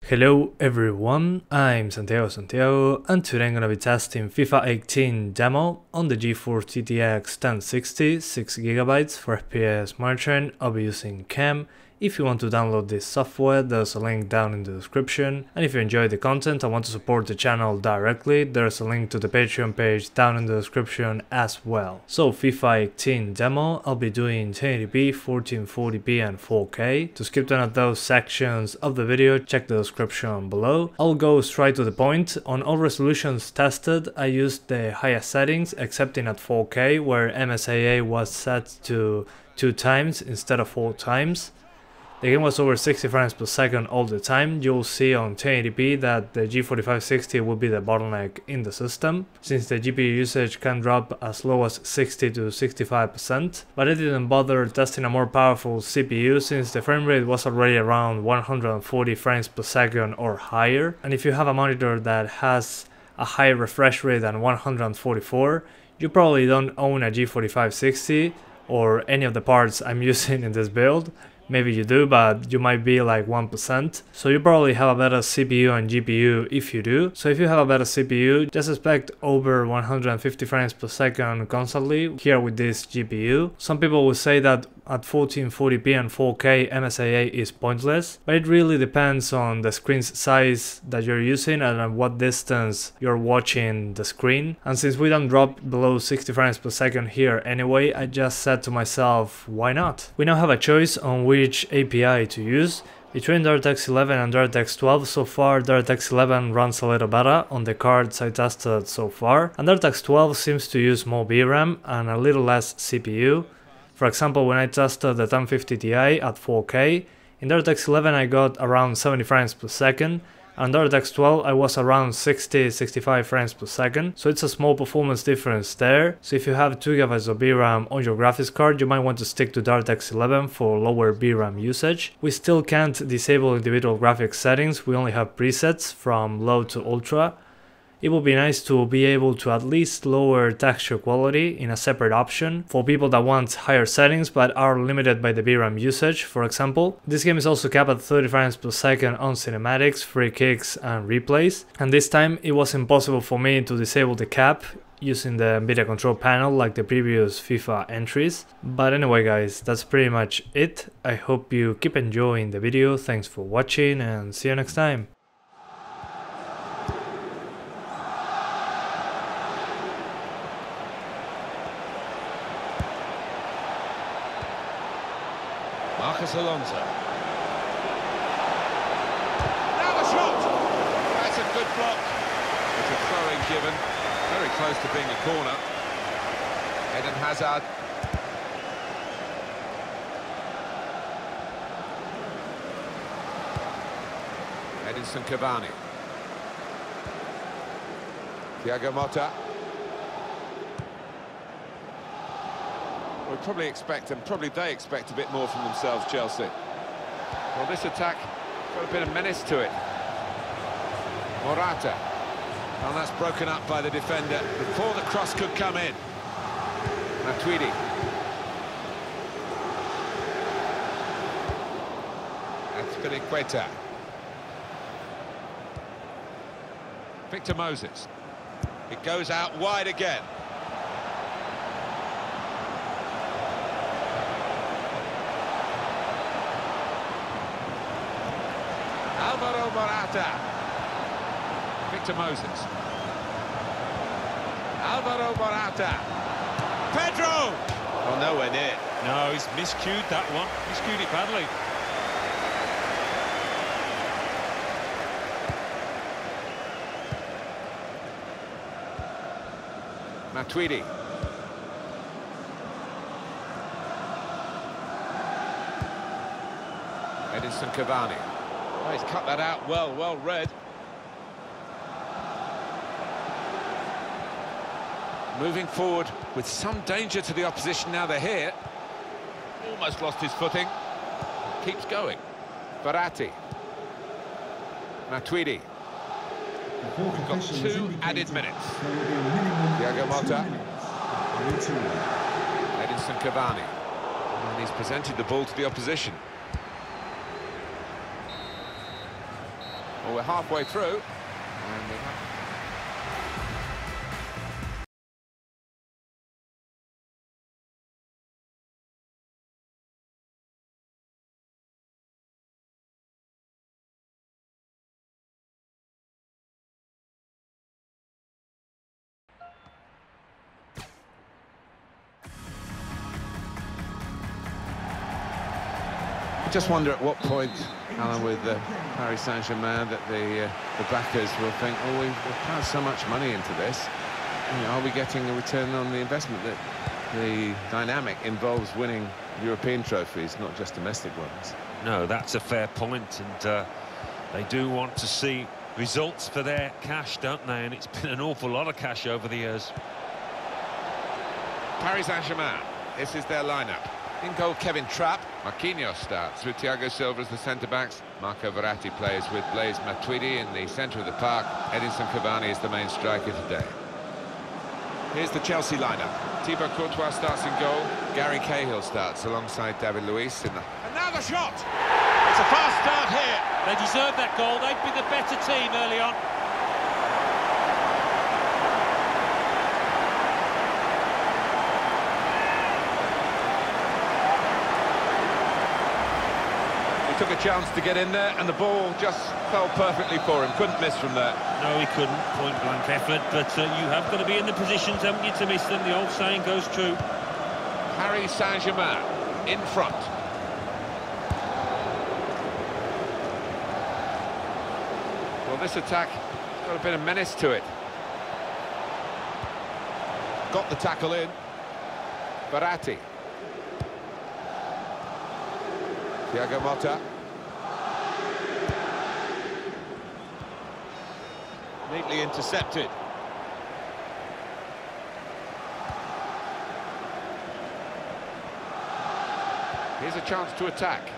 Hello everyone, I'm Santiago, and today I'm gonna be testing FIFA 18 demo on the GeForce GTX 1060, 6GB for FPS margin. I'll be using CAM. If you want to download this software, there's a link down in the description. And if you enjoy the content and want to support the channel directly, there's a link to the Patreon page down in the description as well. So FIFA 18 demo, I'll be doing 1080p, 1440p and 4K. To skip none of those sections of the video, check the description below. I'll go straight to the point. On all resolutions tested, I used the highest settings, excepting at 4K, where MSAA was set to 2 times instead of 4 times. The game was over 60 frames per second all the time. You'll see on 1080p that the G4560 will be the bottleneck in the system, since the GPU usage can drop as low as 60 to 65%, but I didn't bother testing a more powerful CPU since the frame rate was already around 140 frames per second or higher, and if you have a monitor that has a higher refresh rate than 144, you probably don't own a G4560 or any of the parts I'm using in this build. Maybe you do, but you might be like 1%. So you probably have a better CPU and GPU if you do. So if you have a better CPU, just expect over 150 frames per second constantly here with this GPU. Some people will say that at 1440p and 4K MSAA is pointless, but it really depends on the screen's size that you're using and at what distance you're watching the screen. And since we don't drop below 60 frames per second here anyway, I just said to myself, why not? We now have a choice on which API to use. Between DirectX 11 and DirectX 12, so far DirectX 11 runs a little better on the cards I tested so far, and DirectX 12 seems to use more VRAM and a little less CPU. For example, when I tested the 1050 Ti at 4K, in DirectX 11 I got around 70 frames per second, and DirectX 12 I was around 60-65 frames per second, so it's a small performance difference there. So if you have 2GB of VRAM on your graphics card, you might want to stick to DirectX 11 for lower VRAM usage. We still can't disable individual graphics settings, we only have presets from low to ultra. It would be nice to be able to at least lower texture quality in a separate option for people that want higher settings but are limited by the VRAM usage, for example. This game is also capped at 30 frames per second on cinematics, free kicks and replays, and this time it was impossible for me to disable the cap using the NVIDIA control panel like the previous FIFA entries. But anyway guys, that's pretty much it. I hope you keep enjoying the video, thanks for watching and see you next time. Alonso. Now the shot! That's a good block. It's a throw-in given. Very close to being a corner. Eden Hazard. Edinson Cavani. Thiago Motta. We probably expect, and probably they expect a bit more from themselves, Chelsea. Well, this attack got a bit of menace to it. Morata. And that's broken up by the defender before the cross could come in. Matuidi. That's Filiqueta. Victor Moses. It goes out wide again. Morata. Victor Moses. Alvaro Morata. Pedro! Oh, nowhere near. No, he's miscued that one. Miscued it badly. Matuidi. Edinson Cavani. Oh, he's cut that out well read. Moving forward with some danger to the opposition now they're here. Almost lost his footing. Keeps going. Verratti. Matuidi. We've got 2 added minutes. Thiago Motta. Edinson Cavani. And he's presented the ball to the opposition. Well, we're halfway through. And we have... I just wonder at what point, Alan, with Paris Saint-Germain, that the backers will think, oh, we've poured so much money into this. You know, are we getting a return on the investment? That the dynamic involves winning European trophies, not just domestic ones. No, that's a fair point, and they do want to see results for their cash, don't they? And it's been an awful lot of cash over the years. Paris Saint-Germain, this is their lineup. In goal, Kevin Trapp. Marquinhos starts with Thiago Silva as the centre-backs. Marco Verratti plays with Blaise Matuidi in the centre of the park. Edinson Cavani is the main striker today. Here's the Chelsea lineup. Thibaut Courtois starts in goal. Gary Cahill starts alongside David Luiz in the... And now the shot! It's a fast start here. They deserved that goal. They'd be the better team early on. Took a chance to get in there, and the ball just fell perfectly for him. Couldn't miss from there. No, he couldn't. Point-blank effort, but you have got to be in the positions, haven't you, to miss them? The old saying goes true. Paris Saint-Germain in front. Well, this attack has got a bit of menace to it. Got the tackle in. Verratti. Thiago Motta. Neatly intercepted. Here's a chance to attack.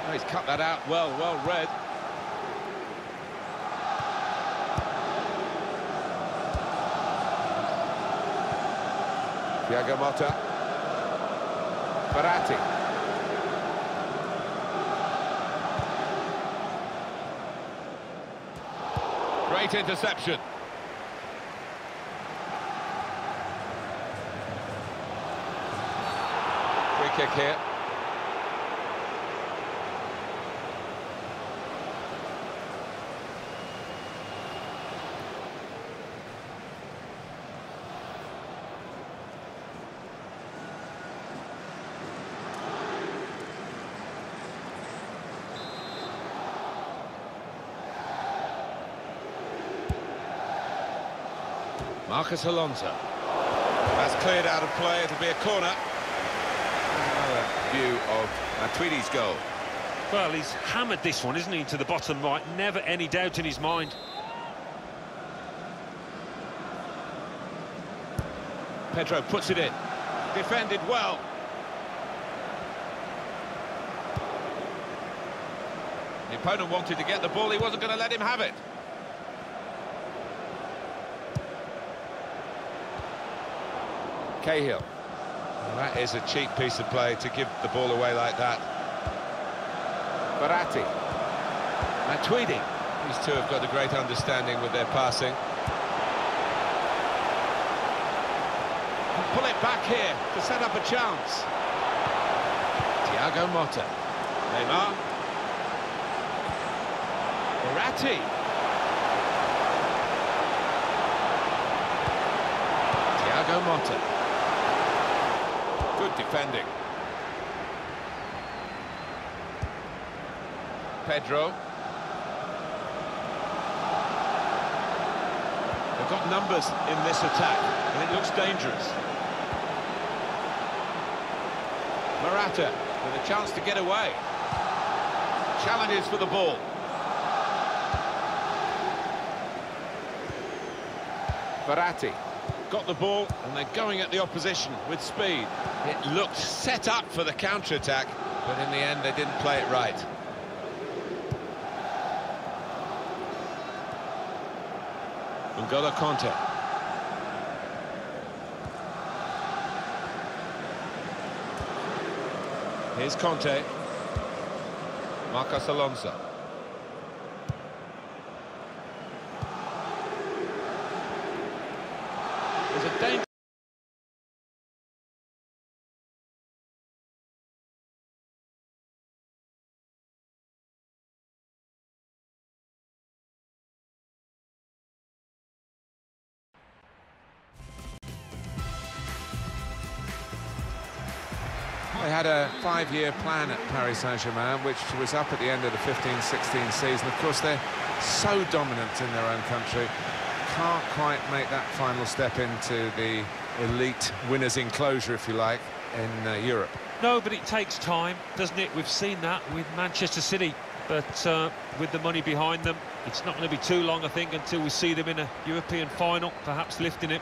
Oh, he's cut that out well read. Thiago Motta. Verratti. Great interception. Free kick here. Marcus Alonso. That's cleared out of play, it'll be a corner. Another view of Matuidi's goal. Well, he's hammered this one, isn't he, to the bottom right. Never any doubt in his mind. Pedro puts it in. Defended well. The opponent wanted to get the ball, he wasn't going to let him have it. Cahill. Well, that is a cheap piece of play to give the ball away like that. Verratti. Matuidi. These two have got a great understanding with their passing. Pull it back here to set up a chance. Thiago Motta. Neymar. Verratti. Thiago Motta. Good defending. Pedro. They've got numbers in this attack, and it looks dangerous. Morata with a chance to get away. Challenges for the ball. Verratti. Got the ball, and they're going at the opposition with speed. It looked set up for the counter-attack, but in the end they didn't play it right. N'Golo Kanté. Here's Kanté. Marcos Alonso. There's a danger. They had a 5-year plan at Paris Saint-Germain, which was up at the end of the 15-16 season. Of course, they're so dominant in their own country. Can't quite make that final step into the elite winners' enclosure, if you like, in Europe. No, but it takes time, doesn't it? We've seen that with Manchester City, but with the money behind them, it's not going to be too long, I think, until we see them in a European final, perhaps lifting it.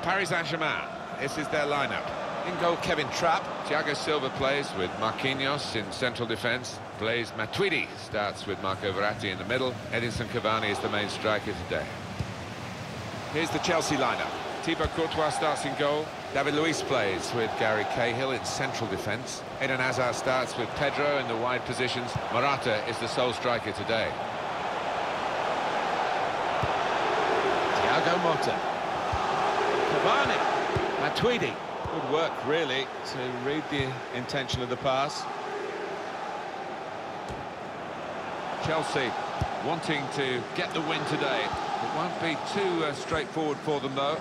Paris Saint-Germain, this is their lineup. In goal, Kevin Trapp. Thiago Silva plays with Marquinhos in central defence. Blaise Matuidi starts with Marco Verratti in the middle. Edinson Cavani is the main striker today. Here's the Chelsea lineup. Thibaut Courtois starts in goal. David Luiz plays with Gary Cahill in central defence. Eden Hazard starts with Pedro in the wide positions. Morata is the sole striker today. Thiago Motta. Cavani. Matuidi. Good work, really, to read the intention of the pass. Chelsea wanting to get the win today. It won't be too straightforward for them, though.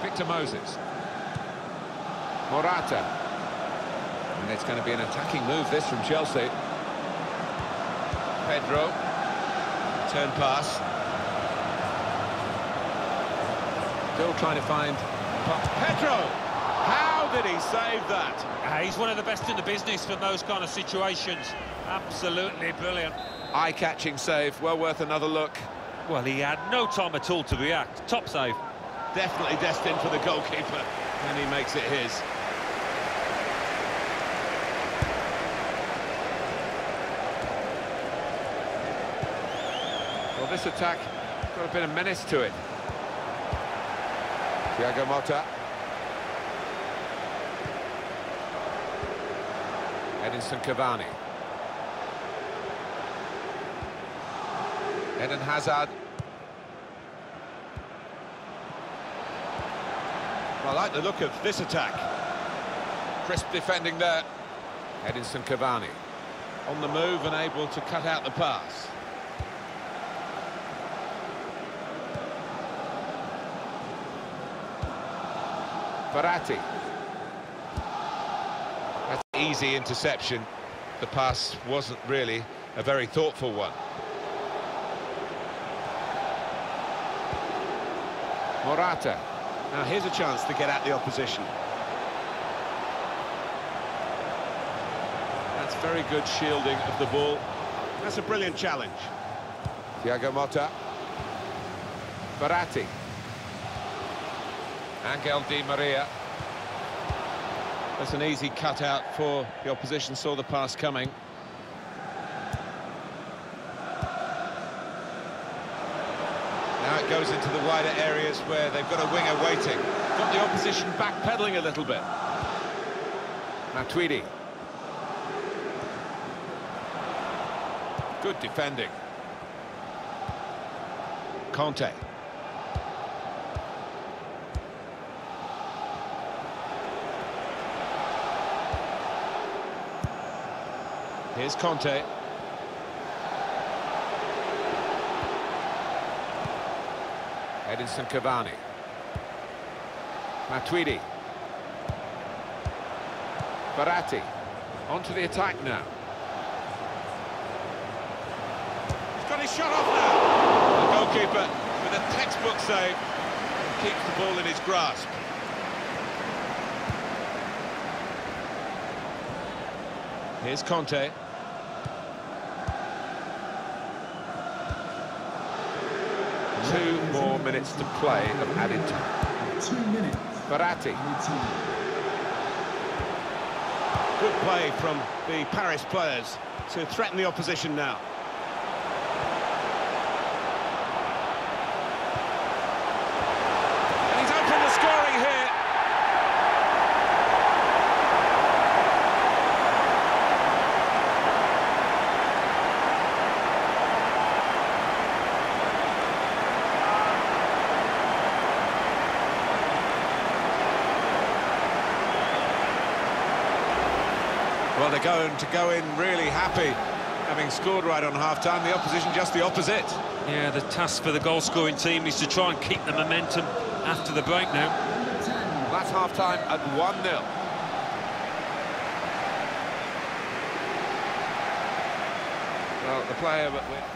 Victor Moses. Morata. And it's going to be an attacking move, this, from Chelsea. Pedro. Turn pass. Still trying to find Pedro. How did he save that? He's one of the best in the business for those kind of situations. Absolutely brilliant. Eye-catching save, well worth another look. Well, he had no time at all to react. Top save. Definitely destined for the goalkeeper, and he makes it his. Well, this attack got a bit of menace to it. Thiago Motta. Edinson Cavani. Eden Hazard. I like the look of this attack. Crisp defending there. Edinson Cavani. On the move and able to cut out the pass. Verratti. That's an easy interception. The pass wasn't really a very thoughtful one. Morata. Now here's a chance to get at the opposition. That's very good shielding of the ball. That's a brilliant challenge. Thiago Motta. Verratti. Angel Di Maria. That's an easy cutout for the opposition, saw the pass coming. Now it goes into the wider areas where they've got a winger waiting. Got the opposition backpedaling a little bit. Matuidi. Good defending. Conte. Here's Conte. Edinson Cavani. Matuidi. Verratti. Onto the attack now. He's got his shot off now. The goalkeeper with a textbook save and keeps the ball in his grasp. Here's Conte. 2 more minutes to play of added time. 2 minutes. Verratti. Good play from the Paris players to threaten the opposition now. And he's opened the scoring here. Well, they're going to go in really happy, having scored right on half-time. The opposition just the opposite. Yeah, the task for the goal-scoring team is to try and keep the momentum after the break now. That's half-time at 1-0. Well, the player...